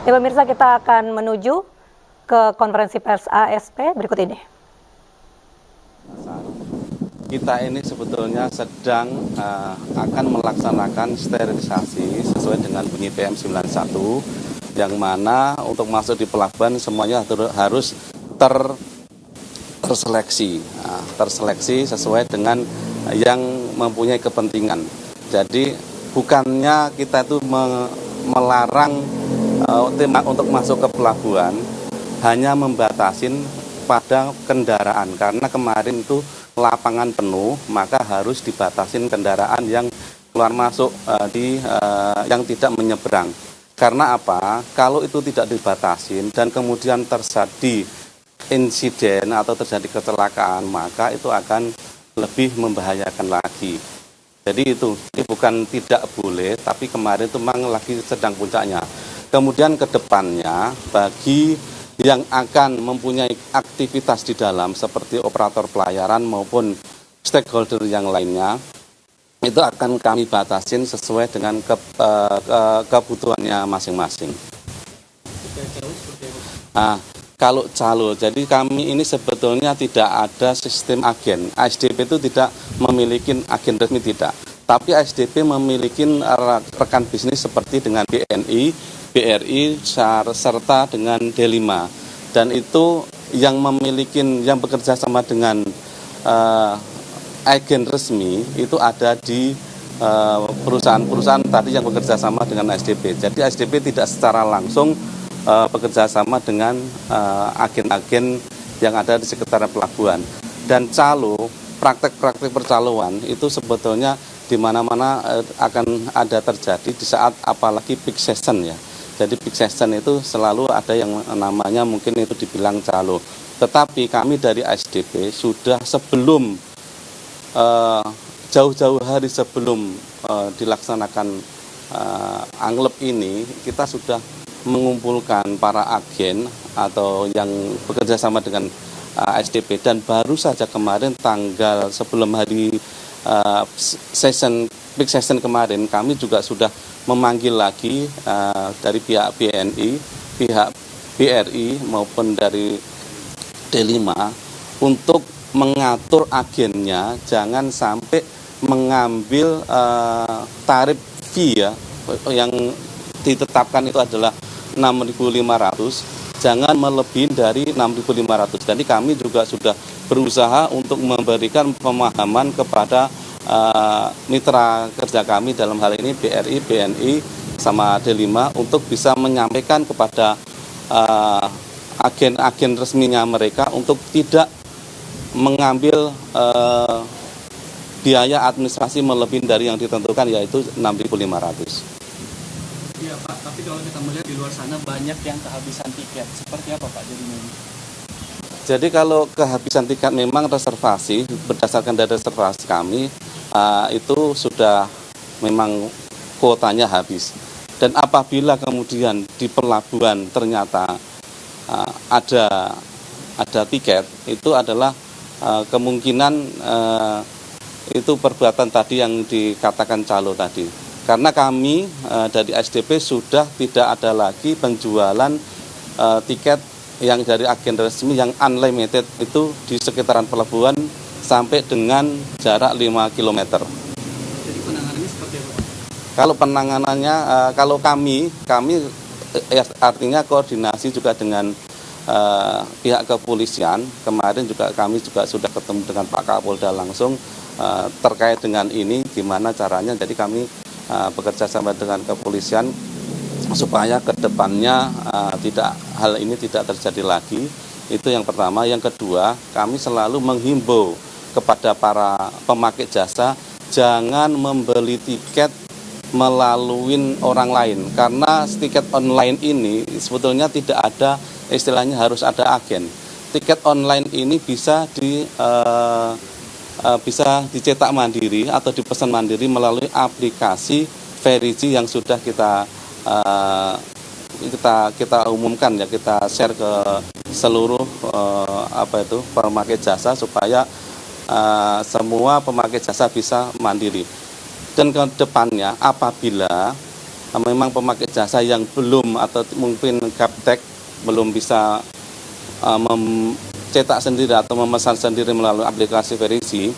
Ya pemirsa, kita akan menuju ke konferensi pers ASP berikut ini. Kita ini sebetulnya sedang akan melaksanakan sterilisasi sesuai dengan bunyi PM 91, yang mana untuk masuk di pelabuhan semuanya harus terseleksi, terseleksi sesuai dengan yang mempunyai kepentingan. Jadi bukannya kita itu melarang untuk masuk ke pelabuhan, hanya membatasin pada kendaraan, karena kemarin itu lapangan penuh, maka harus dibatasin kendaraan yang keluar masuk yang tidak menyeberang. Karena apa? Kalau itu tidak dibatasin dan kemudian terjadi insiden atau terjadi kecelakaan, maka itu akan lebih membahayakan lagi. Jadi itu bukan tidak boleh, tapi kemarin itu memang lagi sedang puncaknya. Kemudian ke depannya bagi yang akan mempunyai aktivitas di dalam seperti operator pelayaran maupun stakeholder yang lainnya, itu akan kami batasin sesuai dengan kebutuhannya masing-masing. Kalau calo, jadi kami ini sebetulnya tidak ada sistem agen. ASDP itu tidak memiliki agen resmi, tidak. Tapi ASDP memiliki rekan bisnis seperti dengan BNI, BRI, serta dengan D5. Dan itu yang bekerja sama dengan agen resmi itu ada di perusahaan-perusahaan tadi yang bekerja sama dengan ASDP. Jadi ASDP tidak secara langsung bekerja sama dengan agen-agen yang ada di sekitaran pelabuhan. Dan calo, praktek-praktek percaloan itu sebetulnya di mana-mana akan ada terjadi di saat apalagi peak season ya. Jadi peak season itu selalu ada yang namanya mungkin itu dibilang calo. Tetapi kami dari ASDP sudah sebelum jauh-jauh hari sebelum dilaksanakan anglep ini, kita sudah mengumpulkan para agen atau yang bekerja sama dengan ASDP, dan baru saja kemarin tanggal sebelum hari peak season kemarin kami juga sudah memanggil lagi dari pihak BNI, pihak BRI maupun dari D5 untuk mengatur agennya jangan sampai mengambil tarif fee ya, yang ditetapkan itu adalah 6.500, jangan melebihi dari 6.500. Jadi kami juga sudah berusaha untuk memberikan pemahaman kepada mitra kerja kami dalam hal ini BRI, BNI, sama D5 untuk bisa menyampaikan kepada agen-agen resminya mereka untuk tidak mengambil biaya administrasi melebihi dari yang ditentukan, yaitu 6.500. Iya Pak, tapi kalau kita melihat di luar sana banyak yang kehabisan tiket. Seperti apa Pak jadinya? Jadi kalau kehabisan tiket memang reservasi, berdasarkan dari reservasi kami, itu sudah memang kuotanya habis. Dan apabila kemudian di pelabuhan ternyata ada tiket, itu adalah kemungkinan itu perbuatan tadi yang dikatakan calo tadi. Karena kami dari ASDP sudah tidak ada lagi penjualan tiket yang dari agen resmi yang unlimited itu di sekitaran pelabuhan sampai dengan jarak 5 km. Jadi penanganannya seperti apa Pak? Kalau penanganannya, kalau kami artinya koordinasi juga dengan pihak kepolisian. Kemarin juga kami juga sudah ketemu dengan Pak Kapolda langsung terkait dengan ini gimana caranya. Jadi kami bekerja sama dengan kepolisian supaya ke depannya hal ini tidak terjadi lagi. Itu yang pertama. Yang kedua, kami selalu menghimbau kepada para pemakai jasa jangan membeli tiket melalui orang lain, karena tiket online ini sebetulnya tidak ada istilahnya harus ada agen. Tiket online ini bisa dicetak mandiri atau dipesan mandiri melalui aplikasi Veriji yang sudah kita umumkan ya, kita share ke seluruh pemakai jasa supaya semua pemakai jasa bisa mandiri. Dan ke depannya apabila memang pemakai jasa yang belum atau mungkin gaptek belum bisa mencetak sendiri atau memesan sendiri melalui aplikasi Verisi,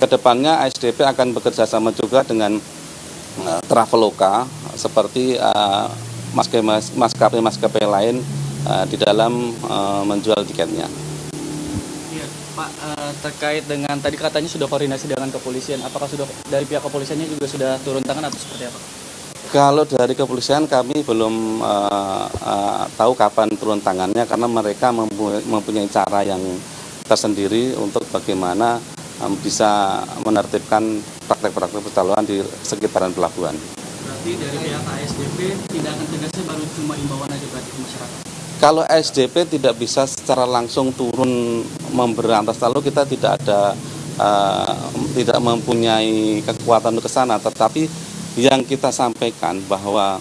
kedepannya ASDP akan bekerja sama juga dengan Traveloka seperti maskapai lain di dalam menjual tiketnya. Iya, Pak, terkait dengan tadi katanya sudah koordinasi dengan kepolisian, apakah sudah dari pihak kepolisiannya juga sudah turun tangan atau seperti apa? Kalau dari kepolisian kami belum tahu kapan turun tangannya karena mereka mempunyai cara yang tersendiri untuk bagaimana bisa menertibkan praktek-praktek percaloan di sekitaran pelabuhan. Berarti dari pihak ASDP tindakan tegasnya baru cuma imbauan aja berarti ke masyarakat? Kalau ASDP tidak bisa secara langsung turun memberantas, lalu kita tidak mempunyai kekuatan untuk ke sana, tetapi yang kita sampaikan bahwa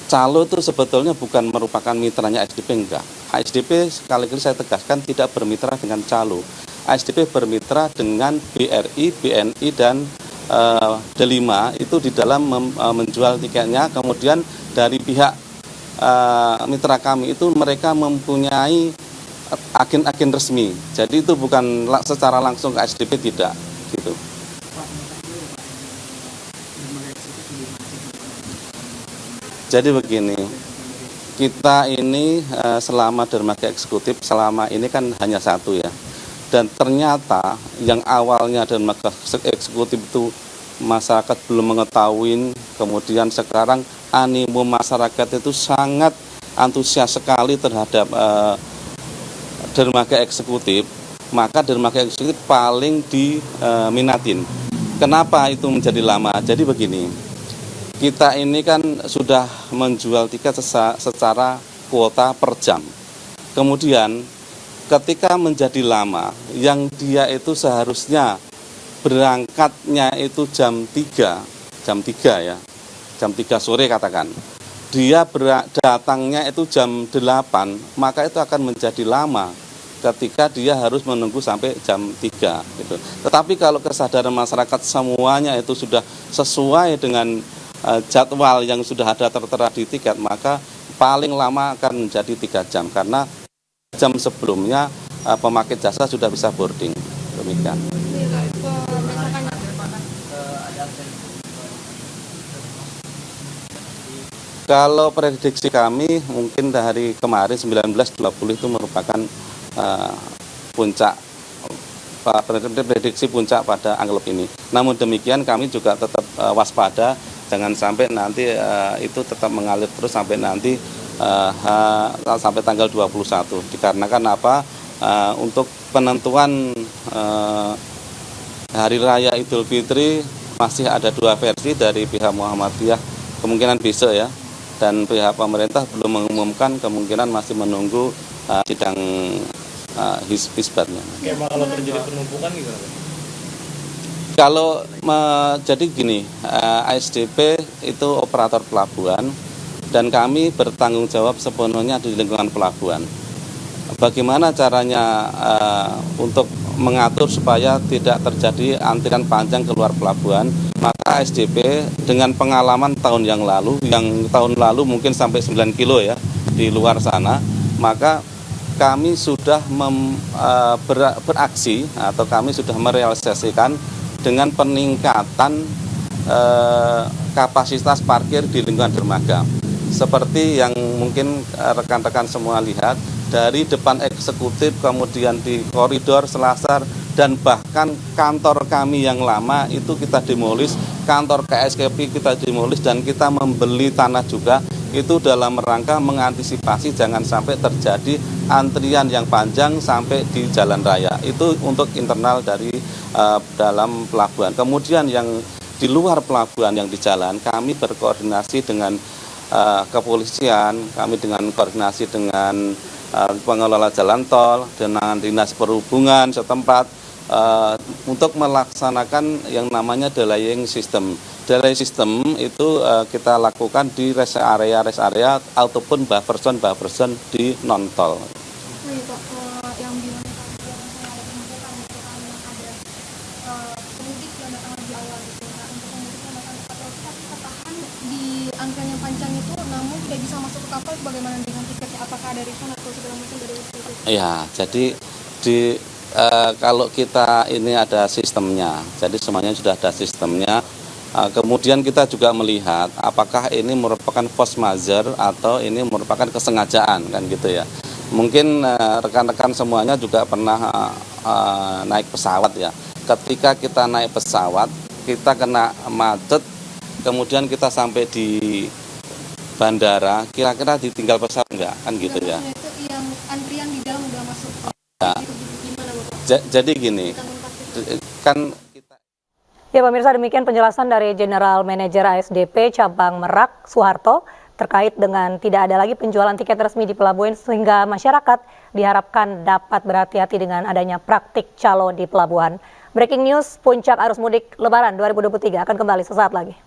calo itu sebetulnya bukan merupakan mitranya ASDP, enggak. ASDP sekali lagi saya tegaskan tidak bermitra dengan calo. ASDP bermitra dengan BRI, BNI, dan D5 itu di dalam menjual tiketnya. Kemudian dari pihak mitra kami itu mereka mempunyai agen-agen resmi. Jadi itu bukan secara langsung ke ASDP, tidak gitu. Jadi begini, kita ini selama dermaga eksekutif selama ini kan hanya satu ya. Dan ternyata yang awalnya dermaga eksekutif itu masyarakat belum mengetahui, kemudian sekarang animo masyarakat itu sangat antusias sekali terhadap dermaga eksekutif, maka dermaga eksekutif paling diminatin. Kenapa itu menjadi lama? Jadi begini, kita ini kan sudah menjual tiket secara kuota per jam. Kemudian ketika menjadi lama, yang dia itu seharusnya berangkatnya itu jam 3 ya, jam 3 sore katakan. Dia datangnya itu jam 8, maka itu akan menjadi lama ketika dia harus menunggu sampai jam 3 gitu. Tetapi kalau kesadaran masyarakat semuanya itu sudah sesuai dengan jadwal yang sudah ada tertera di tiket, maka paling lama akan menjadi 3 jam karena jam sebelumnya pemakai jasa sudah bisa boarding. Demikian. Kalau prediksi kami mungkin dari kemarin 19-20 itu merupakan puncak, prediksi puncak pada anggap ini. Namun demikian kami juga tetap waspada, jangan sampai nanti itu tetap mengalir terus sampai nanti sampai tanggal 21. Dikarenakan apa? Untuk penentuan Hari Raya Idul Fitri masih ada 2 versi dari pihak Muhammadiyah, kemungkinan besok ya, dan pihak pemerintah belum mengumumkan, kemungkinan masih menunggu sidang hisbatnya. Oke, kalau terjadi penumpukan gitu? Kalau jadi gini, ASDP itu operator pelabuhan dan kami bertanggung jawab sepenuhnya di lingkungan pelabuhan. Bagaimana caranya untuk mengatur supaya tidak terjadi antrian panjang keluar pelabuhan? Maka ASDP dengan pengalaman tahun yang tahun lalu mungkin sampai 9 kilo ya di luar sana, maka kami sudah beraksi atau kami sudah merealisasikan dengan peningkatan kapasitas parkir di lingkungan dermaga. Seperti yang mungkin rekan-rekan semua lihat, dari depan eksekutif, kemudian di koridor Selasar, dan bahkan kantor kami yang lama itu kita demolis, kantor KSKP kita demolis, dan kita membeli tanah juga, itu dalam rangka mengantisipasi jangan sampai terjadi antrian yang panjang sampai di jalan raya. Itu untuk internal dari dalam pelabuhan. Kemudian yang di luar pelabuhan yang di jalan, kami berkoordinasi dengan kepolisian, kami dengan koordinasi dengan pengelola jalan tol, dengan dinas perhubungan setempat untuk melaksanakan yang namanya delaying system. Delay system itu kita lakukan di rest area ataupun buffer zone di non tol. Yang dimana kalau ada penumpukan gitu kan, ada pemudik yang datang lebih awal gitu. Nah, untuk pemudik yang datang lebih awal itu tertahan di antrian yang panjang itu namun tidak bisa masuk ke kapal, bagaimana dengan tiketnya? Apakah ada refund atau segala macam dari waktu itu? Ya, jadi kalau kita ini ada sistemnya, jadi semuanya sudah ada sistemnya. Kemudian kita juga melihat apakah ini merupakan force majeure atau ini merupakan kesengajaan, kan gitu ya. Mungkin rekan-rekan semuanya juga pernah naik pesawat ya. Ketika kita naik pesawat, kita kena macet, kemudian kita sampai di bandara, kira-kira ditinggal pesawat enggak, kan gitu ya. Itu yang antrian di dalam udah masuk. Ya. Itu gimana Bapak? Jadi gini, kan kita Ya pemirsa, demikian penjelasan dari General Manager ASDP Cabang Merak, Soeharto, terkait dengan tidak ada lagi penjualan tiket resmi di pelabuhan sehingga masyarakat diharapkan dapat berhati-hati dengan adanya praktik calo di pelabuhan. Breaking news, puncak arus mudik Lebaran 2023 akan kembali sesaat lagi.